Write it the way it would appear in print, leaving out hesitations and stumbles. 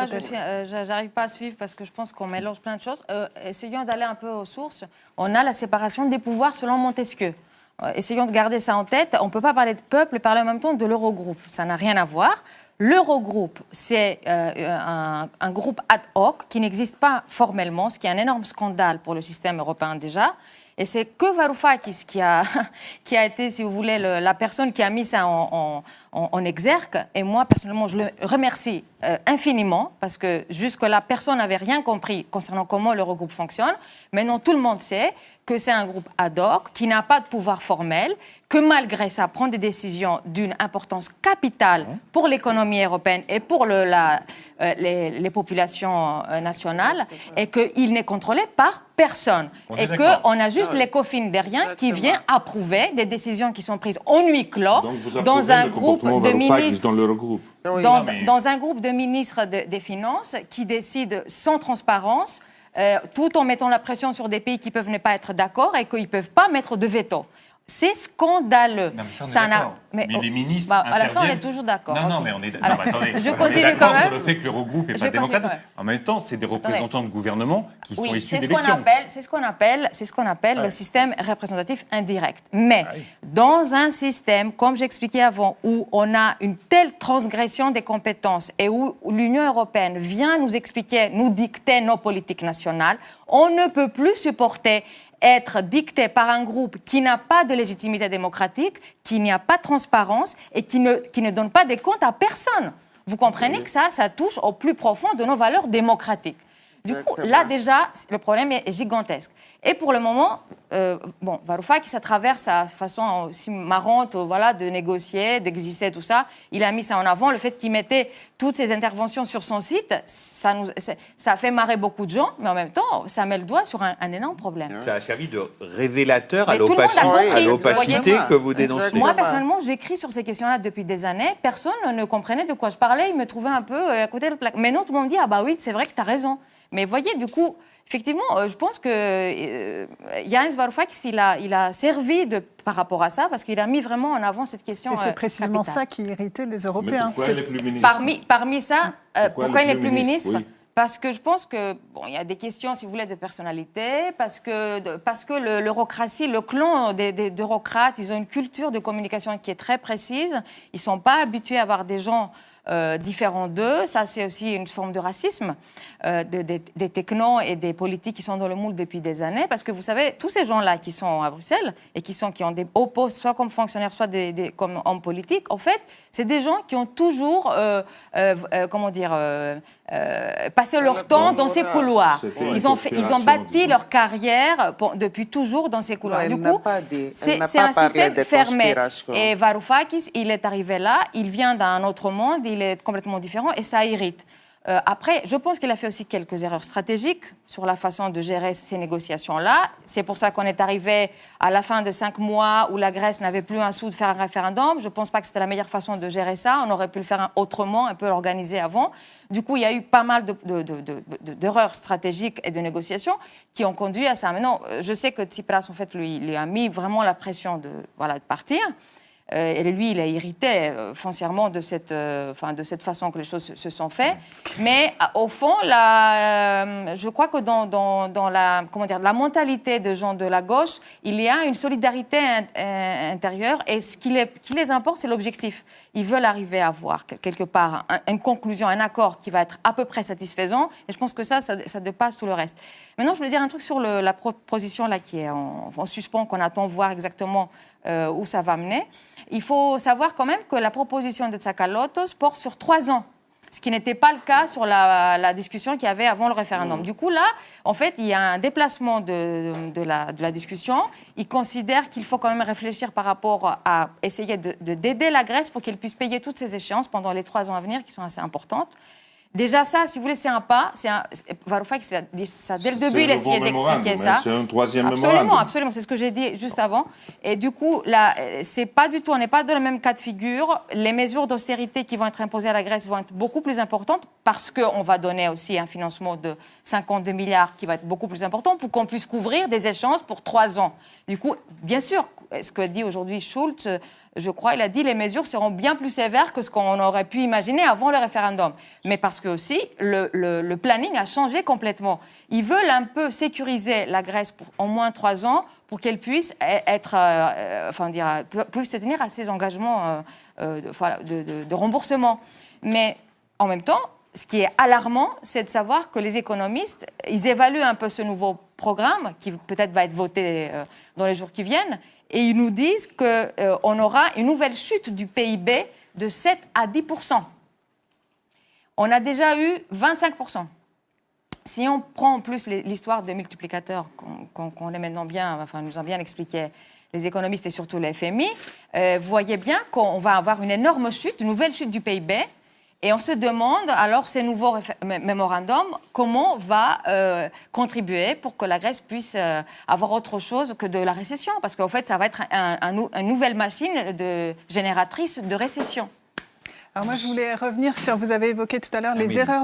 moi, je n'arrive pas à suivre parce que je pense qu'on mélange plein de choses. Essayons d'aller un peu aux sources. On a la séparation des pouvoirs selon Montesquieu. Essayons de garder ça en tête. On ne peut pas parler de peuple et parler en même temps de l'Eurogroupe. Ça n'a rien à voir. L'Eurogroupe, c'est un groupe ad hoc qui n'existe pas formellement, ce qui est un énorme scandale pour le système européen déjà. Et c'est que Varoufakis qui a été, si vous voulez, la personne qui a mis ça en exergue. Et moi, personnellement, je le remercie infiniment parce que jusque-là, personne n'avait rien compris concernant comment l'Eurogroupe fonctionne. Maintenant, tout le monde sait que c'est un groupe ad hoc qui n'a pas de pouvoir formel, que malgré ça, prend des décisions d'une importance capitale pour l'économie européenne et pour les populations nationales, et qu'il n'est contrôlé par personne. Et qu'on a juste l'ECOFIN derrière qui vient approuver des décisions qui sont prises en huis clos dans un groupe de ministres. Dans un groupe de ministres des Finances qui décident sans transparence, tout en mettant la pression sur des pays qui peuvent ne pas être d'accord et qui ne peuvent pas mettre de veto. C'est scandaleux. Non, mais ça, on est d'accord. Mais les ministres interviennent... À la fin, on est toujours d'accord. Non, mais on est d'accord. Attendez, je on continue est d'accord quand même. sur le fait que l'Eurogroupe n'est pas démocratique. En même temps, c'est des représentants de gouvernement qui sont issus d'élections. C'est ce qu'on appelle le système représentatif indirect. Mais dans un système, comme j'expliquais avant, où on a une telle transgression des compétences et où l'Union européenne vient nous expliquer, nous dicter nos politiques nationales, on ne peut plus supporter être dicté par un groupe qui n'a pas de légitimité démocratique, qui n'y a pas de transparence et qui ne donne pas des comptes à personne. Vous comprenez que ça touche au plus profond de nos valeurs démocratiques. Du coup, là déjà, le problème est gigantesque. Et pour le moment, Varoufakis, à travers sa façon aussi marrante de négocier, d'exister, tout ça, il a mis ça en avant. Le fait qu'il mettait toutes ses interventions sur son site, ça a fait marrer beaucoup de gens, mais en même temps, ça met le doigt sur un énorme problème. Ça a servi de révélateur à l'opacité que vous dénoncez. Moi, personnellement, j'écris sur ces questions-là depuis des années. Personne ne comprenait de quoi je parlais. Il me trouvait un peu à côté de la plaque. Mais non, tout le monde dit « Ah bah oui, c'est vrai que tu as raison ». Mais voyez, du coup, effectivement, je pense que Yanis Varoufakis, il a servi par rapport à ça, parce qu'il a mis vraiment en avant cette question. Et c'est précisément ça qui irritait les Européens. Mais pourquoi il n'est plus ministre Parmi ça, pourquoi il n'est plus ministre oui. Parce que je pense que il y a des questions, si vous voulez, de personnalité, parce que l'eurocratie, le clan des bureaucrates, ils ont une culture de communication qui est très précise. Ils ne sont pas habitués à avoir des gens différents d'eux. Ça, c'est aussi une forme de racisme des technos et des politiques qui sont dans le moule depuis des années. Parce que vous savez, tous ces gens-là qui sont à Bruxelles et qui ont des hauts postes, soit comme fonctionnaires, soit comme hommes politiques, en fait, c'est des gens qui ont toujours, passé leur temps dans ces couloirs. Ils ont bâti leur carrière depuis toujours dans ces couloirs. Du coup, c'est un système fermé. Et Varoufakis, il est arrivé là, il vient d'un autre monde, il est complètement différent et ça irrite. Après, je pense qu'il a fait aussi quelques erreurs stratégiques sur la façon de gérer ces négociations-là. C'est pour ça qu'on est arrivé à la fin de 5 mois où la Grèce n'avait plus un sou de faire un référendum. Je ne pense pas que c'était la meilleure façon de gérer ça. On aurait pu le faire autrement, un peu l'organiser avant. Du coup, il y a eu pas mal d'erreurs stratégiques et de négociations qui ont conduit à ça. Maintenant, je sais que Tsipras, en fait, lui a mis vraiment la pression de partir. Et lui, il est irrité foncièrement de cette façon que les choses se sont faites. Mais au fond, je crois que dans la mentalité de gens de la gauche, il y a une solidarité intérieure. Et ce qui les importe, c'est l'objectif. Ils veulent arriver à avoir quelque part une conclusion, un accord qui va être à peu près satisfaisant. Et je pense que ça dépasse tout le reste. Maintenant, je voulais dire un truc sur la proposition là, qui est en suspens, qu'on attend voir exactement où ça va mener. Il faut savoir quand même que la proposition de Tsakalotos porte sur 3 ans, ce qui n'était pas le cas sur la discussion qu'il y avait avant le référendum. Du coup, là, en fait, il y a un déplacement de la discussion. Il considère qu'il faut quand même réfléchir par rapport à essayer d'aider la Grèce pour qu'elle puisse payer toutes ses échéances pendant les 3 ans à venir, qui sont assez importantes. Déjà ça, si vous voulez, c'est un pas. Varoufakis, ça dès le début, il a essayé d'expliquer ça. C'est un troisième mémorandum. Absolument, c'est ce que j'ai dit juste avant. Et du coup, là, c'est pas du tout, on n'est pas dans le même cas de figure. Les mesures d'austérité qui vont être imposées à la Grèce vont être beaucoup plus importantes parce qu'on va donner aussi un financement de 52 milliards qui va être beaucoup plus important pour qu'on puisse couvrir des échéances pour 3 ans. Du coup, bien sûr, ce que dit aujourd'hui Schulz, je crois, il a dit les mesures seront bien plus sévères que ce qu'on aurait pu imaginer avant le référendum. Mais parce que aussi, le planning a changé complètement. Ils veulent un peu sécuriser la Grèce pour au moins 3 ans pour qu'elle puisse puisse se tenir à ses engagements de remboursement. Mais en même temps, ce qui est alarmant, c'est de savoir que les économistes, ils évaluent un peu ce nouveau programme qui peut-être va être voté dans les jours qui viennent, et ils nous disent qu'on aura une nouvelle chute du PIB de 7 à 10%. On a déjà eu 25%. Si on prend en plus l'histoire des multiplicateurs qu'on est maintenant nous ont bien expliqué les économistes et surtout le FMI, vous voyez bien qu'on va avoir une énorme chute, une nouvelle chute du PIB. Et on se demande, alors, ces nouveaux mémorandums, comment va contribuer pour que la Grèce puisse avoir autre chose que de la récession. Parce qu'en fait, ça va être une nouvelle machine génératrice de récession. Alors moi, je voulais revenir sur, vous avez évoqué tout à l'heure les erreurs